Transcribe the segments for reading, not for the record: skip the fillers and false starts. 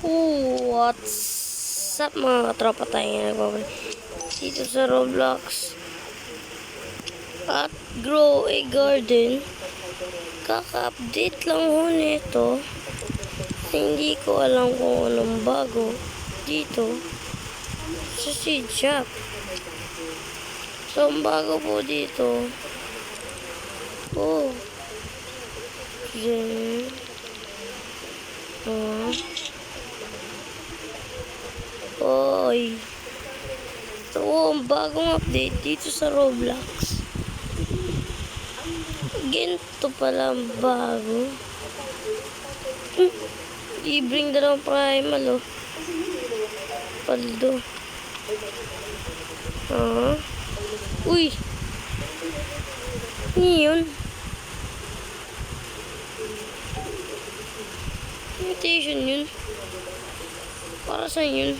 What's up mga katropa, tayo nga nagbabalik dito sa Roblox at grow a garden. Kaka-update lang ho nito. Hindi ko alam kung anong bago dito sa seed shop. So ang bago po dito, yan. Oy. So, ang bagong update dito sa Roblox. Ganito pala ang bago. Libreng dalawang primal, oh. Paldo. Uy. Ano yun? Imitation yun. Para saan yun?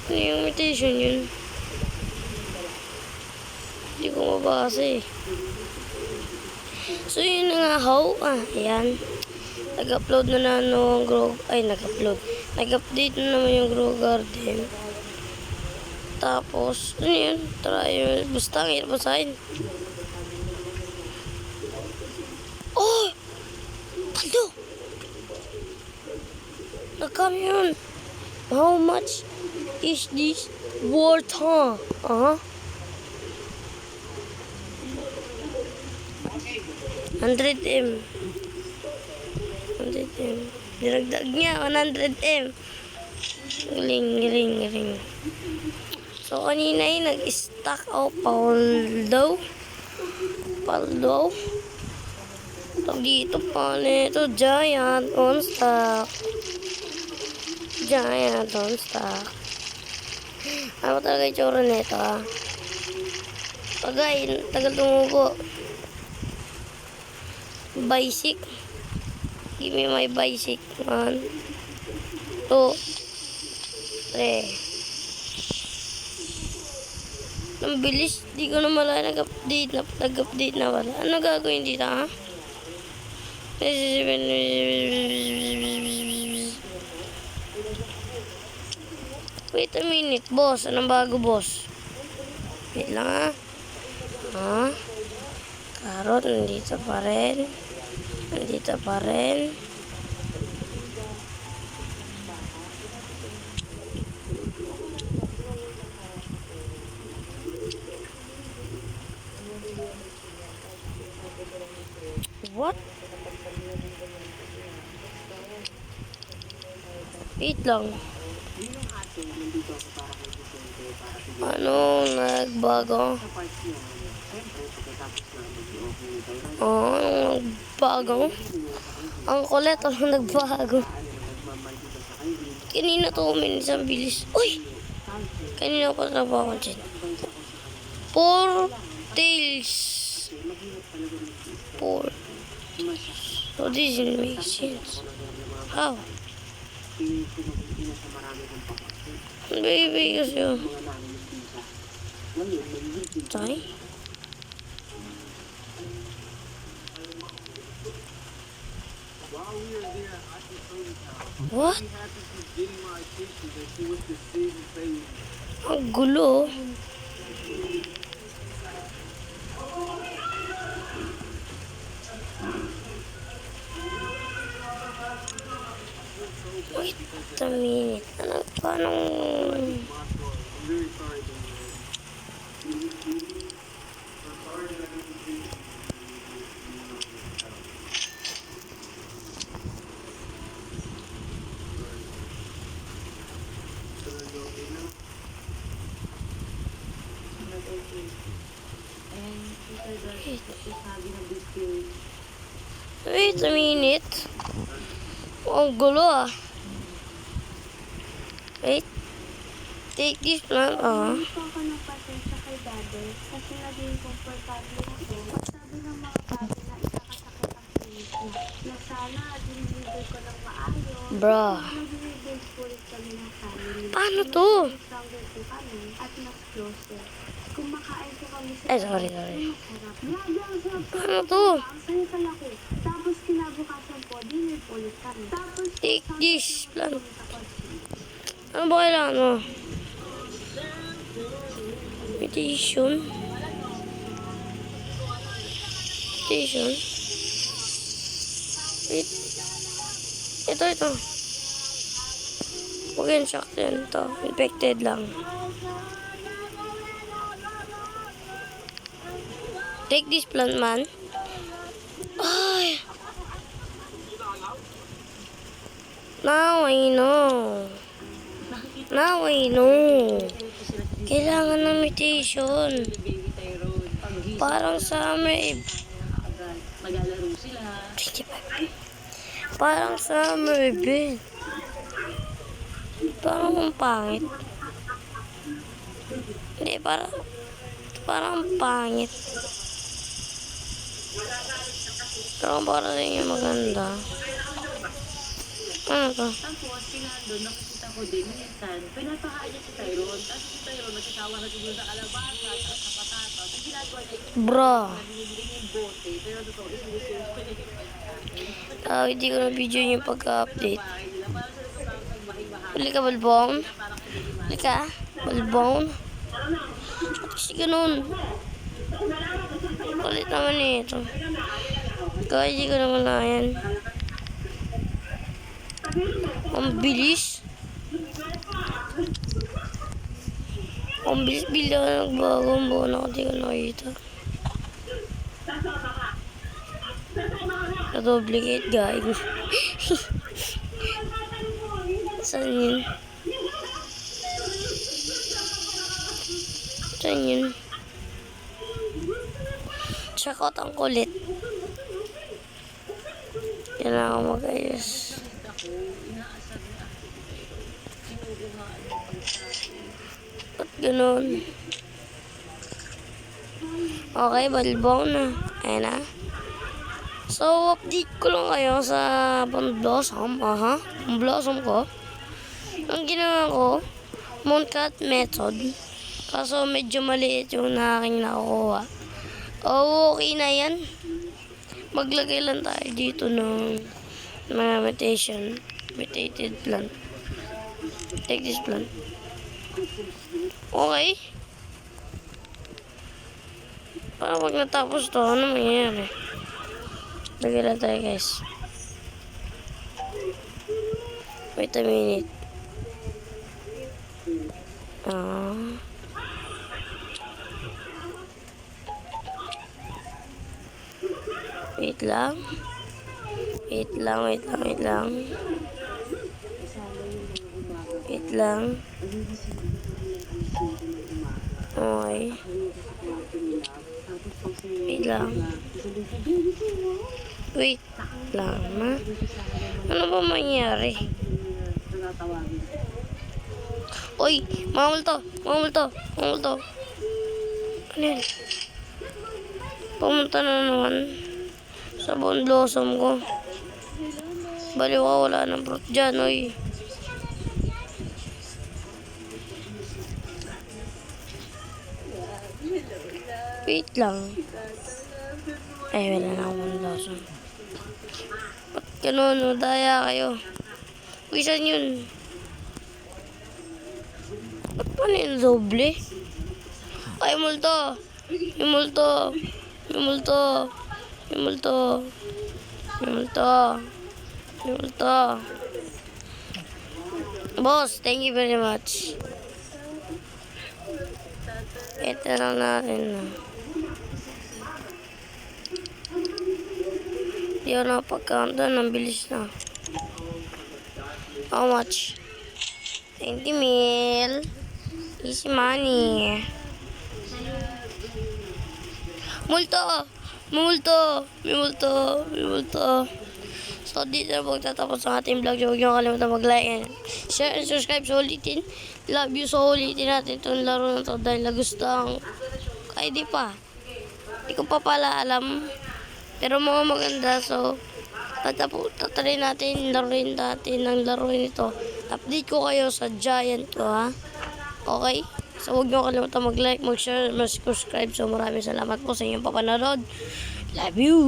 Ano yung imitation yun? Hindi ko mabasa eh. So yun na nga how. Ayan. Nag-upload na ng grow. Ay, nag-upload. Nag-update na naman yung grow garden. Tapos, ano yun? Try. Basta ang hirap basahin. Oh! Paldo! Nagkami yun. How much is this worth, huh? 100M. 100M. Dinagdag niya, 100M. Galing. So, kanina ay nag-stack ako Paldo. Tawag dito pa nito, Giant on stock. Ano talaga yung tsura nito, Pagay, tagal tumubo. Basic. Give me my basic. 1, 2, 3. Ang bilis. Di ko na malala nag-update na wala. Ano gagawin dito, Wait a minute, boss. Anong bago, boss? Wait lang, Carrot, nandito pa rin. What? Wait lang. Ano nagbago? Nagbago? Ang kulit, nagbago? Kanina to kuminis ang bilis. Uy! Kanina ko trabaho dyan. 4 tails. 4. So this didn't make sense. How? Baby, kasi tay? What? Ang gulo. Wait a minute. Paano? Wait a minute. Ang gulo, Wait. Take this plan, Hindi po ako ng pasensya kay Daddy kasi naging komportable ako. Sabi ng mga bago na ikakasakit ang pilit ko. Na sana diniliver ko ng maayos. Bro. Nag-rebuild po ulit kami ng family. Paano to? Stronger po kami at mas closer. Kumakain po kami sa sorry. masarap. Paano to? Ang saya sa laki. Tapos kinabukasan po, dinner po ulit Tapos, Take this plant. Ano ba kailangan mo? Mutation? Mutation? Wait. Ito. Huwag yan, shock yan to. Infected lang. Take this plant, man. Ay! Now I know. Kailangan ng mutation. Parang summer Eve. Maglalaro sila. 25. Parang summer Eve. Parang ang pangit. Hindi, parang ang pangit. Pero para sa inyo maganda. Ano to? Tapos, pinandun, nakikita ko din, minsan, pinapakain niya si Tyrone. Tapos si Tyrone, nagsasawa na siguro sa kalabasa, sa patatas. Ang ginagawa niya, Bro. binibigyan niya yung bote. Pero totoo, isinusunod ko niya yung Hindi ko na video yung pagka-update. bahay nila. Parang sa nagkakang mahing-mahal. Huli ka, Balbong? Huli ka? Balbong? Kasi ganun. Kulit naman eh ito. Kaya hindi ko naman na yan. Ang bilis. Ang bilis bila nagbago ang buo na hindi ko nakita. Na-duplicate guys. Saan yun? Saan yun? Check out ang kulit. Yan na ako mag-ayos. Ba't ganun? Okay, balbong na. Ayan na. So, update ko lang kayo sa pang-blossom. Ang blossom ko. Ang ginawa ko, mooncut method. Kaso medyo maliit yung aking nakukuha. Okay na yan. Maglagay lang tayo dito ng mga mutated plant. Take this plant. Okay. Para pag natapos to, ano mangyayari? Lagay lang tayo guys. Wait a minute. Wait lang. Wait lang. Okay. Wait lang. Wait lang, ma. Ano ba mangyari? Uy, mamulto. Ano yan? Pumunta na naman sa buong blossom ko. Baliw ka, wala ng fruit dyan, uy. Wait lang. Ay, wala na akong blossom. Ba't ganun, daya kayo? Uy, saan yun? Ba't pa na yung doble? Ay, multo! May multo. Boss, thank you very much. Ito lang natin na. Di ako nakapag-count doon. Ang bilis na. How much? 20 mil. Easy money. May multo. So, dito na magtatapos ang ating vlog. Huwag niyo kalimutan mag-like and share and subscribe sa ulitin. Love you. So, ulitin natin itong laro na ito dahil nagustuhan. Ay, di pa. Di ko pa pala alam. Pero mga maganda. So, tatry natin laruin ang laruin ito. Update ko kayo sa giant ko, ha? Okay? So, huwag niyo kalimutan mag-like, mag-share, mag-subscribe. So, maraming salamat po sa inyong papanood. Love you!